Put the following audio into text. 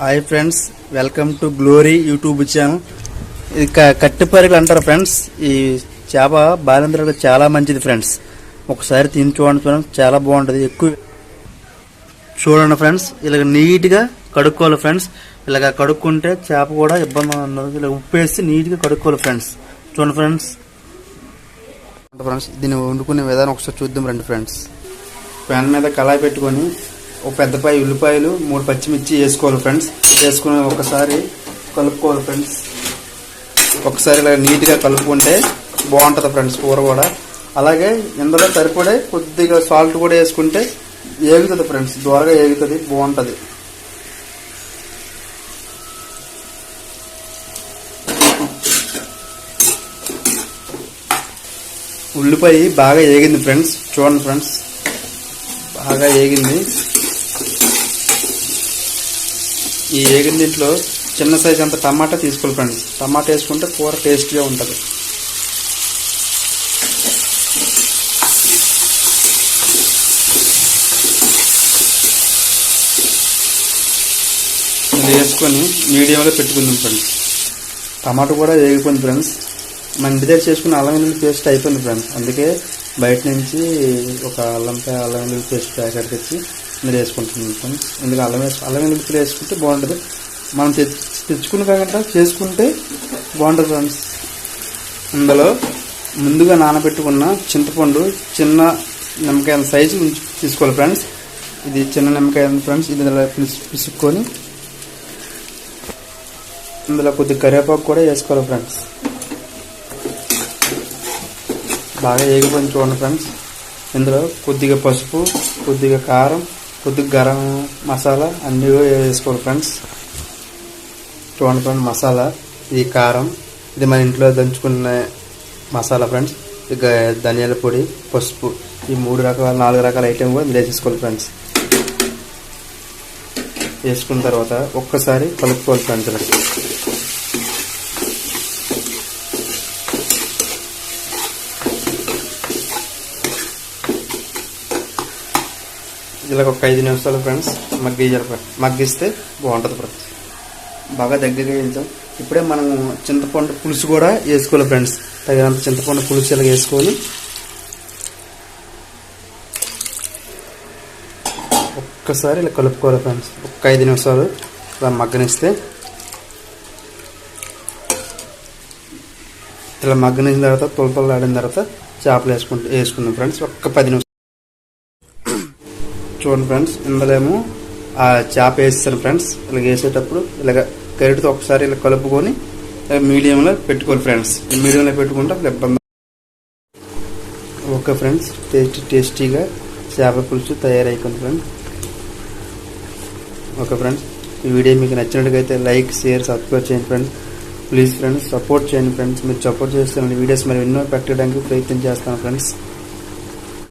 Hi friends, welcome to glory YouTube channel. ఇది కట్టెపరిగలు అంటారు friends. ఈ చేప బాలింతలకు చాలా మంచిది ఫ్రెండ్స్. ఒకసారి తిని చూడండి ఫ్రెండ్స్, చాలా బాగుంటుంది. ఎక్కువ చూడండి ఫ్రెండ్స్, ఇలాగ నీట్గా కడుక్కోవాలి ఫ్రెండ్స్. ఇలాగ కడుక్కుంటే చేప కూడా ఇబ్బంది ఉండదు. ఇలా ఉప్పు వేసి నీట్గా కడుక్కోవాలి ఫ్రెండ్స్. చూడండి ఫ్రెండ్స్. దీన్ని వండుకునే విధానం ఒకసారి చూద్దాం రండి ఫ్రెండ్స్. ప్యాన్ మీద కళాయి పెట్టుకొని ఒక పెద్దపాయ ఉల్లిపాయలు 3 పచ్చిమిర్చి వేసుకోవాలి ఫ్రెండ్స్. వేసుకుని ఒకసారి కలుపుకోవాలి ఫ్రెండ్స్. ఒకసారి ఇలా నీట్గా కలుపుకుంటే బాగుంటుంది ఫ్రెండ్స్ కూర కూడా. అలాగే ఇందులో సరిపడే కొద్దిగా సాల్ట్ కూడా వేసుకుంటే ఏగుతుంది ఫ్రెండ్స్, దూరగా ఏగుతుంది, బాగుంటుంది. ఉల్లిపాయ బాగా ఏగింది ఫ్రెండ్స్. చూడండి ఫ్రెండ్స్, బాగా ఏగింది. ఈ ఏగిన దీంట్లో చిన్న సైజు అంత టమాటా తీసుకోవాలి ఫ్రెండ్స్. టమాటా వేసుకుంటే కూర టేస్ట్గా ఉంటుంది. ఇది వేసుకొని మీడియంలో పెట్టుకుందాం ఫ్రెండ్స్. టమాటా కూడా వేగిపోయింది ఫ్రెండ్స్. మన ఇంటి దగ్గర చేసుకున్న అల్లం వెల్లుల్లి పేస్ట్ అయిపోయింది ఫ్రెండ్స్. అందుకే బయట నుంచి ఒక అల్లం వెల్లుల్లి పేస్ట్ ప్యాకెట్ తెచ్చి మీరు వేసుకుంటున్నాం ఫ్రెండ్స్. ఎందుకు అల్లం వెల్లుల్లి వేసుకుంటే బాగుంటుంది. మనం తెచ్చుకున్న కాకుండా చేసుకుంటే బాగుంటుంది ఫ్రెండ్స్. ఇందులో ముందుగా నానబెట్టుకున్న చింతపండు చిన్న నిమ్మకాయల సైజు తీసుకోవాలి ఫ్రెండ్స్. ఇది చిన్న నిమ్మకాయ ఫ్రెండ్స్. ఇది పిసుక్కొని ఇందులో కొద్దిగా కరివేపాకు కూడా వేసుకోవాలి ఫ్రెండ్స్. బాగా ఏగిపోయింది చూడండి ఫ్రెండ్స్. ఇందులో కొద్దిగా పసుపు, కొద్దిగా కారం, కొద్దిగా గరం మసాలా అన్నీ వేసుకోవాలి ఫ్రెండ్స్. చూడండి ఫ్రెండ్స్, మసాలా, ఇది కారం, ఇది మన ఇంట్లో దంచుకున్న మసాలా ఫ్రెండ్స్. ఇక ధనియాల పొడి, పసుపు, ఈ 4 రకాల ఐటెం కూడా ఇందులో వేసేసుకోవాలి ఫ్రెండ్స్. వేసుకున్న తర్వాత ఒక్కసారి కలుపుకోవాలి ఫ్రెండ్స్. ఇలా ఒక 5 నిమిషాలు ఫ్రెండ్స్ మగ్గిస్తే బాగుంటుంది ఫ్రెండ్స్. బాగా దగ్గరగా వేయించాం. ఇప్పుడే మనం చింతపండు పులుసు కూడా వేసుకోవాలి ఫ్రెండ్స్. తగినంత చింతపండు పులుసు ఇలా వేసుకొని ఒక్కసారి ఇలా కలుపుకోవాలి ఫ్రెండ్స్. ఒక 5 నిమిషాలు ఇలా మగ్గనిస్తే, ఇలా మగ్గనిసిన తర్వాత తొలతలు ఆడిన తర్వాత చేపలు వేసుకుందాం ఫ్రెండ్స్. ఒక్క 10 నిమిషాలు చూడండి ఫ్రెండ్స్. ఇందులో ఏమో ఆ చేప వేస్తాను ఫ్రెండ్స్. ఇలా వేసేటప్పుడు ఇలాగ గరిటతో ఒకసారి ఇలా కలుపుకొని మీడియంలో పెట్టుకోవాలి ఫ్రెండ్స్. మీడియంలో పెట్టుకుంటే అప్పుడు ఇబ్బంది. ఓకే ఫ్రెండ్స్, టేస్టీగా చేపల పులుసు తయారైపోయింది ఫ్రెండ్స్. ఓకే ఫ్రెండ్స్, ఈ వీడియో మీకు నచ్చినట్టుగైతే లైక్, షేర్, సబ్స్క్రైబ్ చేయండి ఫ్రెండ్స్. ప్లీజ్ ఫ్రెండ్స్ సపోర్ట్ చేయండి ఫ్రెండ్స్. మీరు సపోర్ట్ చేస్తున్న వీడియోస్ మరి ఎన్నో పెట్టడానికి ప్రయత్నం చేస్తాను ఫ్రెండ్స్.